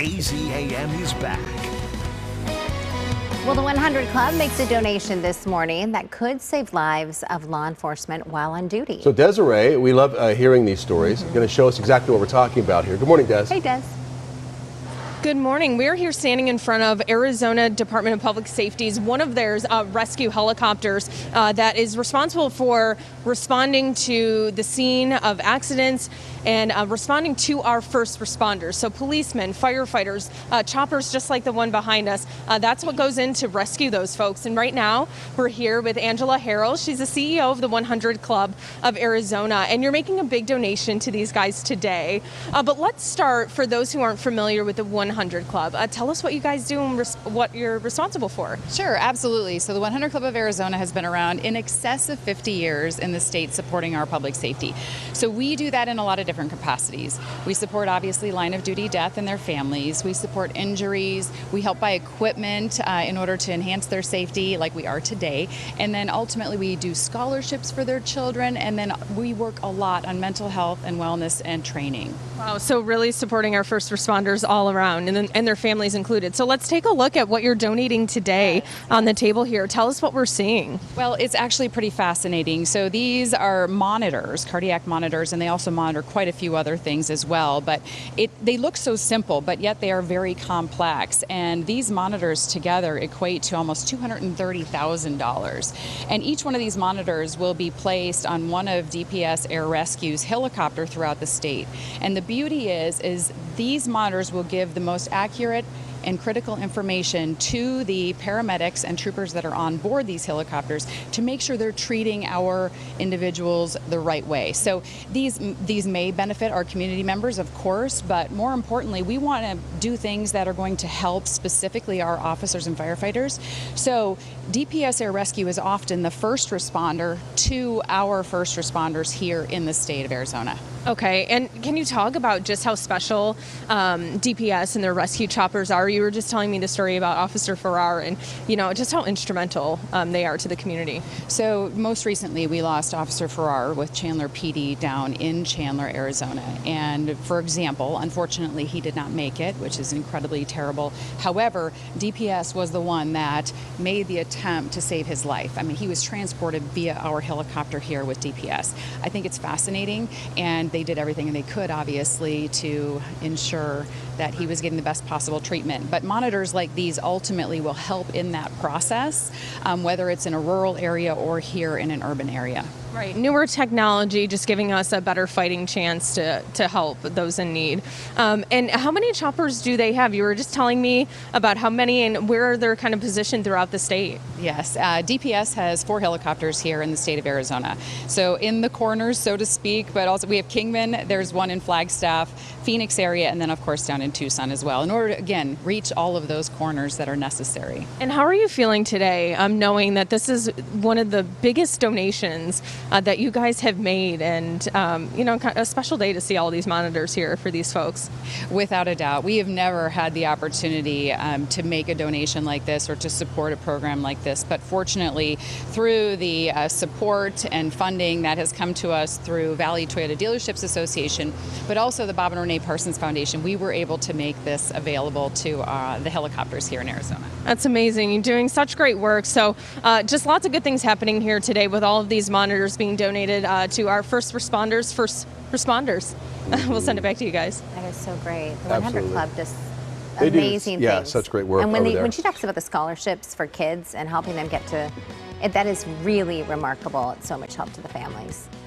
AZAM is back. Well, the 100 Club makes a donation this morning that could save lives of law enforcement while on duty. So Desiree, we love hearing these stories. Going to show us exactly what we're talking about here. Good morning, Des. Hey, Des. Good morning. We're here standing in front of Arizona Department of Public Safety's one of their rescue helicopters that is responsible for responding to the scene of accidents and responding to our first responders. So policemen, firefighters, choppers just like the one behind us. That's what goes in to rescue those folks. And right now we're here with Angela Harrell. She's the CEO of the 100 Club of Arizona. And you're making a big donation to these guys today. But let's start, for those who aren't familiar with the 100 Club. Tell us what you guys do and what you're responsible for. Sure, absolutely. So the 100 Club of Arizona has been around in excess of 50 years in the state supporting our public safety. So we do that in a lot of different capacities. We support obviously line of duty death and their families. We support injuries. We help buy equipment in order to enhance their safety like we are today. And then ultimately we do scholarships for their children. And then we work a lot on mental health and wellness and training. Wow, so really supporting our first responders all around and their families included. So let's take a look at what you're donating today on the table here. Tell us what we're seeing. Well, it's actually pretty fascinating. So these are monitors, cardiac monitors, and they also monitor quite a few other things as well. But they look so simple, but yet they are very complex. And these monitors together equate to almost $230,000. And each one of these monitors will be placed on one of DPS Air Rescue's helicopter throughout the state. And the beauty is these monitors will give the most accurate and critical information to the paramedics and troopers that are on board these helicopters to make sure they're treating our individuals the right way. So these may benefit our community members, of course, but more importantly, we want to do things that are going to help specifically our officers and firefighters. So DPS Air Rescue is often the first responder to our first responders here in the state of Arizona. Okay, and can you talk about just how special DPS and their rescue choppers are? You were just telling me the story about Officer Farrar and, just how instrumental they are to the community. So most recently we lost Officer Farrar with Chandler PD down in Chandler, Arizona. And for example, unfortunately he did not make it, which is incredibly terrible. However, DPS was the one that made the attempt to save his life. I mean, he was transported via our helicopter here with DPS. I think it's fascinating, and they did everything they could, obviously, to ensure that he was getting the best possible treatment. But monitors like these ultimately will help in that process, whether it's in a rural area or here in an urban area. Right, newer technology just giving us a better fighting chance to help those in need. And how many choppers do they have? You were just telling me about how many and where they're kind of positioned throughout the state. Yes, DPS has 4 helicopters here in the state of Arizona. So in the corners, so to speak, but also we have Kingman, there's one in Flagstaff, Phoenix area, and then of course down in Tucson as well, in order to, again, reach all of those corners that are necessary. And how are you feeling today, knowing that this is one of the biggest donations that you guys have made, and a special day to see all these monitors here for these folks? Without a doubt, we have never had the opportunity to make a donation like this or to support a program like this, but fortunately through the support and funding that has come to us through Valley Toyota Dealerships Association, but also the Bob and Renee Parsons Foundation, we were able to make this available to the helicopters here in Arizona. That's amazing. You're doing such great work. So just lots of good things happening here today with all of these monitors being donated to our first responders. We'll send it back to you guys. That is so great. The 100 Absolutely. Club just They amazing do, things. such great work And over there. when she talks about the scholarships for kids and helping them get to it, that is really remarkable. It's so much help to the families.